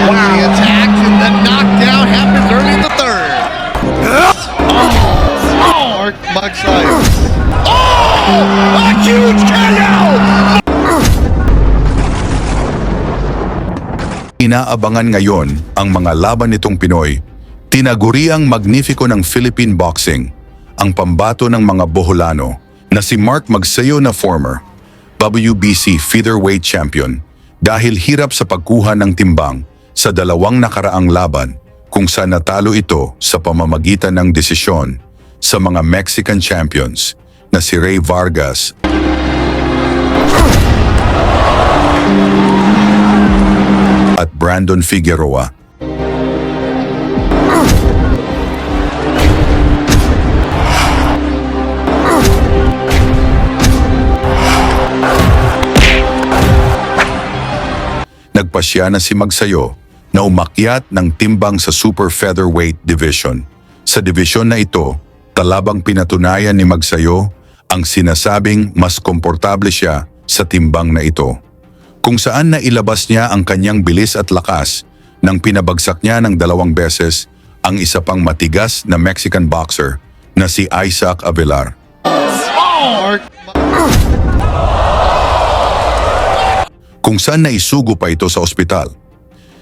Wow. The attacks and the knockdown happens early in the third. Mark Magsayo. Oh! A huge KO! Inaabangan ngayon ang mga laban nitong Pinoy. Tinaguriang Magnifico ng Philippine Boxing, ang pambato ng mga Boholano na si Mark Magsayo na former WBC featherweight champion dahil hirap sa pagkuha ng timbang sa dalawang nakaraang laban kung saan natalo ito sa pamamagitan ng desisyon sa mga Mexican champions na si Rey Vargas at Brandon Figueroa. Nagpasya na si Magsayo na umakyat ng timbang sa super featherweight division. Sa division na ito, talabang pinatunayan ni Magsayo ang sinasabing mas komportable siya sa timbang na ito, kung saan nailabas niya ang kanyang bilis at lakas nang pinabagsak niya ng 2 beses ang isa pang matigas na Mexican boxer na si Isaac Avilar. Kung saan naisugo pa ito sa ospital.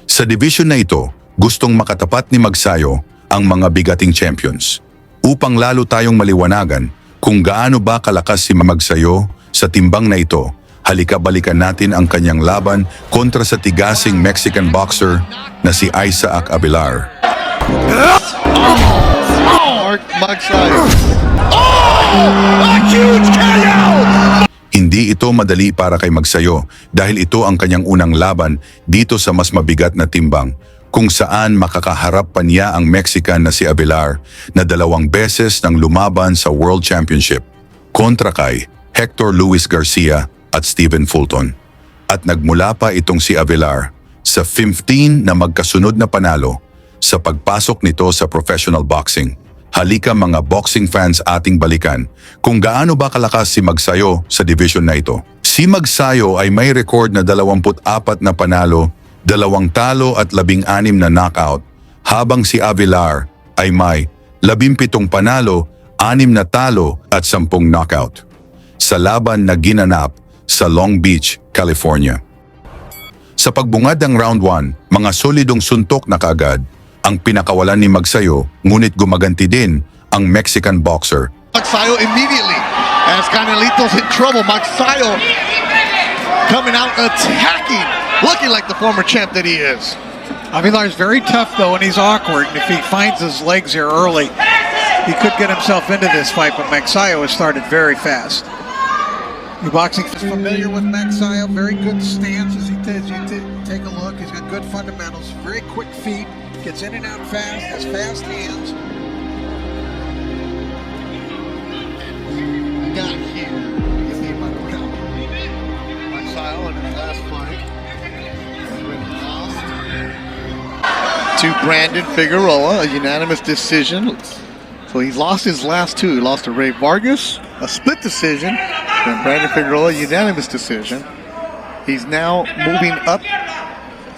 Sa division na ito, gustong makatapat ni Magsayo ang mga bigating champions. Upang lalo tayong maliwanagan kung gaano ba kalakas si Magsayo sa timbang na ito, halika balikan natin ang kanyang laban kontra sa tigasing Mexican boxer na si Isaac Avilar. Mark Magsayo. Oh! A huge KO! Hindi ito madali para kay Magsayo dahil ito ang kanyang unang laban dito sa mas mabigat na timbang kung saan makakaharap pa niya ang Mexican na si Avilar na 2 beses nang lumaban sa World Championship kontra kay Hector Luis Garcia at Stephen Fulton. At nagmula pa itong si Avilar sa 15 na magkasunod na panalo sa pagpasok nito sa professional boxing. Halika mga boxing fans ating balikan kung gaano ba kalakas si Magsayo sa division na ito. Si Magsayo ay may record na 24 na panalo, 2 talo at 16 na knockout, habang si Avilar ay may 17 panalo, 6 na talo at 10 knockout sa laban na ginanap sa Long Beach, California. Sa pagbungad ng round 1, mga solidong suntok na kaagad ang pinakawalan ni Magsayo, ngunit gumaganti din ang Mexican boxer. Magsayo immediately as Canelito's in trouble. Magsayo coming out attacking, looking like the former champ that he is. Avilar's very tough though, and he's awkward. And if he finds his legs here early, he could get himself into this fight. But Magsayo has started very fast. The boxing is familiar with Magsayo. Very good stance as he take a look. He's got good fundamentals. Very quick feet. Gets in and out fast. Has fast hands. Got here. Magsayo in his last fight. To Brandon Figueroa, a unanimous decision. So he lost his last 2. He lost to Rey Vargas, a split decision, and Brandon Figueroa, unanimous decision. He's now moving up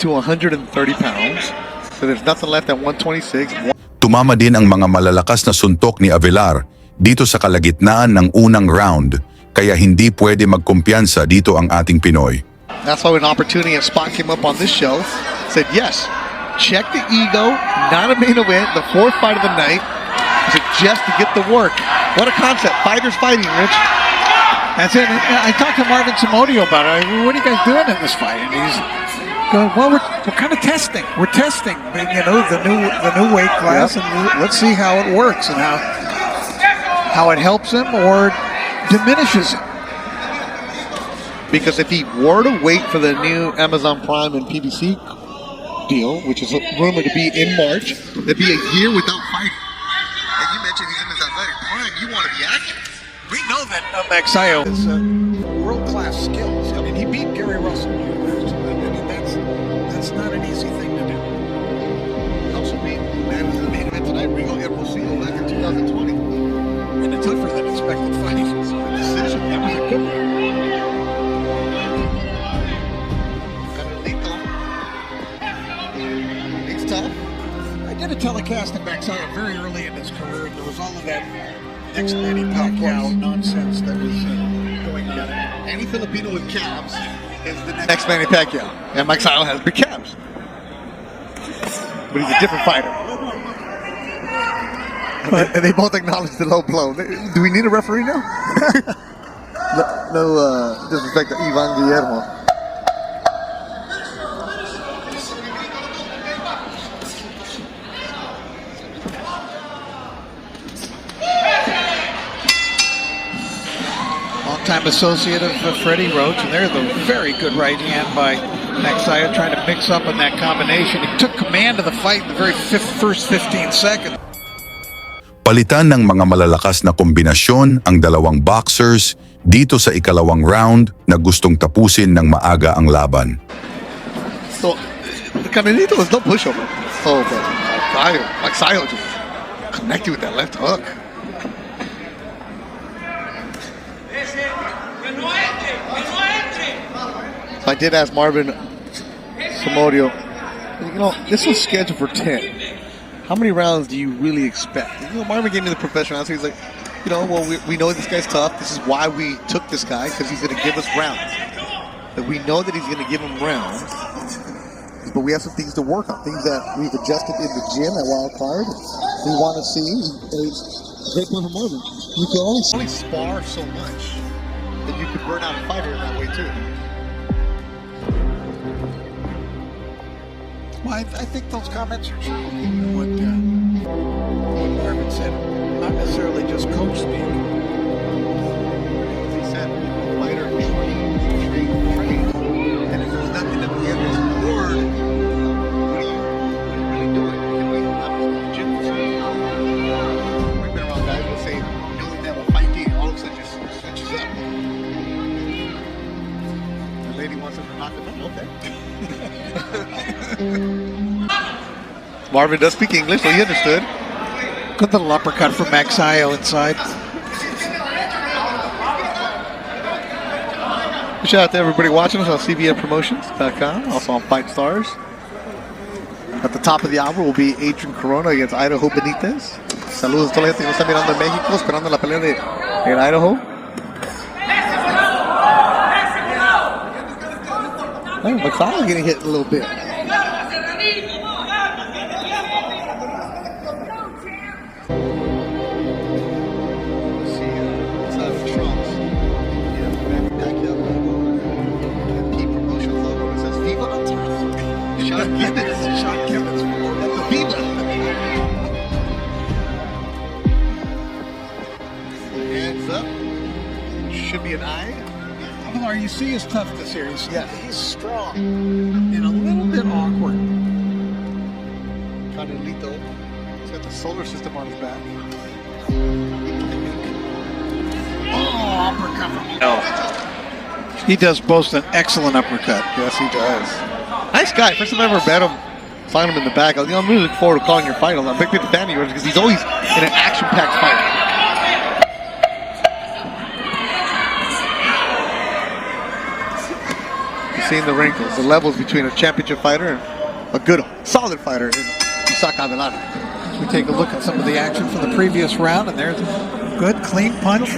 to 130 pounds. So there's nothing left at 126. Tumama din ang mga malalakas na suntok ni Avilar dito sa kalagitnaan ng unang round, kaya hindi pwede magkumpiyansa dito ang ating Pinoy. That's why when an opportunity and spot came up on this show, said yes, check the ego, not a main event, the 4th fight of the night. Is it just to get the work? What a concept. Fighters fighting, Rich. That's it. I talked to Marvin Samodio about it. What are you guys doing in this fight? And he's going, well, we're kind of testing. We're testing, you know, the new weight class, and let's see how it works and how it helps him or diminishes him. Because if he were to wait for the new Amazon Prime and PBC deal, which is rumored to be in March, it'd be a year without fighting. And you mentioned he's in his athletic prime. You want to be active. We know that Magsayo has world-class skills. I mean, he beat Gary Russell. I mean, that's not an easy thing to do. He also beat the man who's in the main event tonight, Rigo Hermosillo, back in 2020. In a tougher than expected fight. Decision. That was a good one. Canelito telecasting Magsayo very early in his career, and there was all of that next Manny Pacquiao nonsense that was going on. Any Filipino with calves is the next Manny Pacquiao. And Mike Silo has big calves. But he's a different fighter. And they both acknowledge the low blow. Do we need a referee now? no disrespect to Ivan Guillermo. Longtime associate of Freddie Roach, and there's a very good right hand by Magsayo trying to mix up in that combination. He took command of the fight in the very first 15 seconds. Palitan ng mga malalakas na kombinasyon ang dalawang boxers dito sa ikalawang round na gustong tapusin ng maaga ang laban. So, Caminito was no pushover. Oh, but Magsayo just connected with that left hook. So I did ask Marvin Samodio, this was scheduled for 10. How many rounds do you really expect? Marvin gave me the professional answer. He's like, well, we know this guy's tough. This is why we took this guy, because he's going to give us rounds. But we know that he's going to give him rounds. But we have some things to work on, things that we've adjusted in the gym at Wild Card. We want to see a great one from Marvin. You can only spar so much that you could burn out a fighter in that way too. Well, I think those comments are true. What Marvin said, not necessarily just coach speak. He said, fighter train. And if there's nothing at the end of his word, what are you really doing? I'm gym for we've been around guys who say, knowing that we'll fight you, all of a sudden just switches up. The lady wants him to knock him out. Okay. Marvin does speak English, so he understood. Good little uppercut from Magsayo inside. Shout out to everybody watching us on CBNPromotions.com, also on Fight Stars. At the top of the hour will be Adrian Corona against Idaho Benitez. Saludos a toda la gente que nos está mirando en México, esperando la pelea en Idaho. Magsayo getting hit a little bit. Hands up. Should be an eye. Well, you see his toughness here. He's strong And and a little bit awkward. Canelito. He's got the solar system on his back. Oh, uppercut from He does boast an excellent uppercut. Yes, he does. Nice guy. First time I ever met him, saw him in the back. I'm really looking forward to calling your fight. I'm a big fan of yours because he's always in an action-packed fight. Seeing the wrinkles, the levels between a championship fighter and a good, solid fighter in Isaac Avelana. We take a look at some of the action from the previous round, and there's a good, clean punch.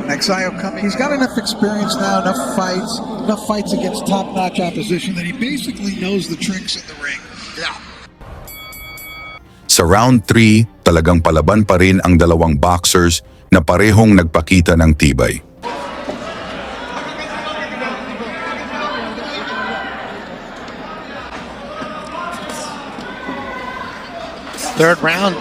Magsayo coming. He's got enough experience now, enough fights against top-notch opposition that he basically knows the tricks in the ring. Yeah. Sa round 3, talagang palaban pa rin ang dalawang boxers na parehong nagpakita ng tibay. Third round.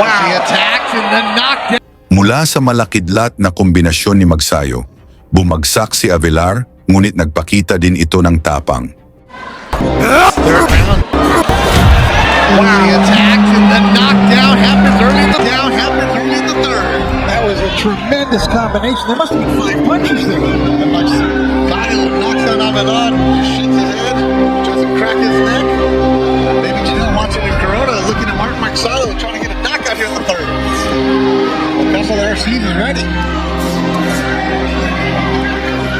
Wow. He attacks and then knocked down. Mula sa malakidlat na kombinasyon ni Magsayo, bumagsak si Avelar, ngunit nagpakita din ito ng tapang. Third round. Wow. He attacks and then knocked down. Happens early in the third. That was a tremendous combination. There must have been 5 punches there. Kyle knocks down Avedon, shakes his head, tries to crack his neck. Maybe Janelle watching in Corona, looking at Mark Magsayo, trying to get a knockout here in the third. Castle RC is ready.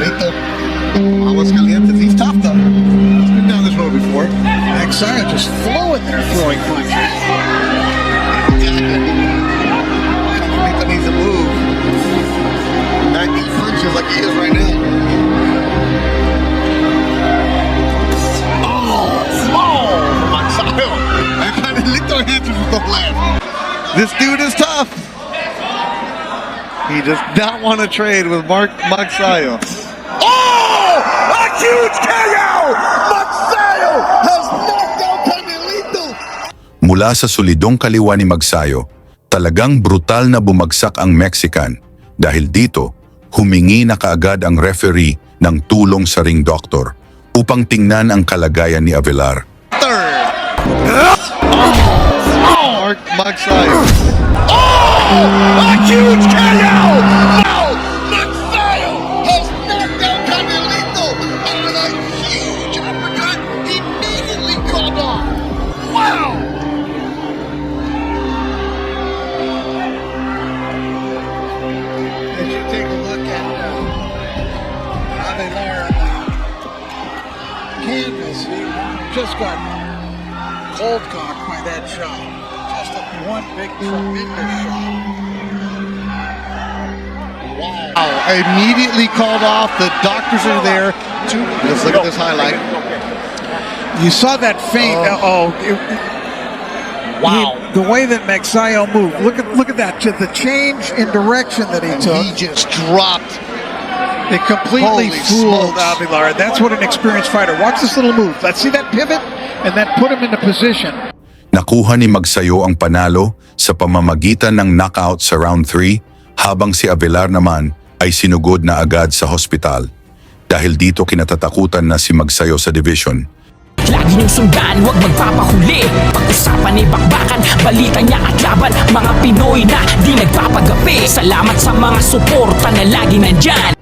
Lito, Aguascalientes, he's tough though. He's been down this road before. Magsayo just flowing there throwing punches. Lito needs to move. Not eat punches like he is right now. Magsayo. I kind of Lito answers with the left. This dude is tough. He does not want to trade with Magsayo. Oh! A huge KO! Magsayo has knocked out Canelito. Mula sa solidong kaliwa ni Magsayo, talagang brutal na bumagsak ang Mexican dahil dito humingi na kaagad ang referee ng tulong sa ring doctor upang tingnan ang kalagayan ni Avellar. Third. Magsayo. Oh! A huge KO! Now, Magsayo has knocked out Canelito and a huge uppercut immediately called off. Wow! As you take a look at Avellar Canvas, he just got cold cocked by that shot. Just one big tremendous shot. Wow. Immediately called off. The doctors are there. Let's look at this highlight. You saw that feint. Wow. The way that Magsayo moved. Look at that. The change in direction that he took. He just dropped. It completely Holy fooled smokes. Avellar. That's what an experienced fighter. Watch this little move. Let's see that pivot and then put him into position. Nakuha ni Magsayo ang panalo sa pamamagitan ng knockout sa round 3 habang si Avellar naman ay sinugod na agad sa hospital. Dahil dito kinatatakutan na si Magsayo sa division. Lagi niyong sundan, huwag magpapahuli. Pag-usapan ay bakbakan, balita niya at laban. Mga Pinoy na di nagpapagapi. Salamat sa mga suporta na lagi nandyan.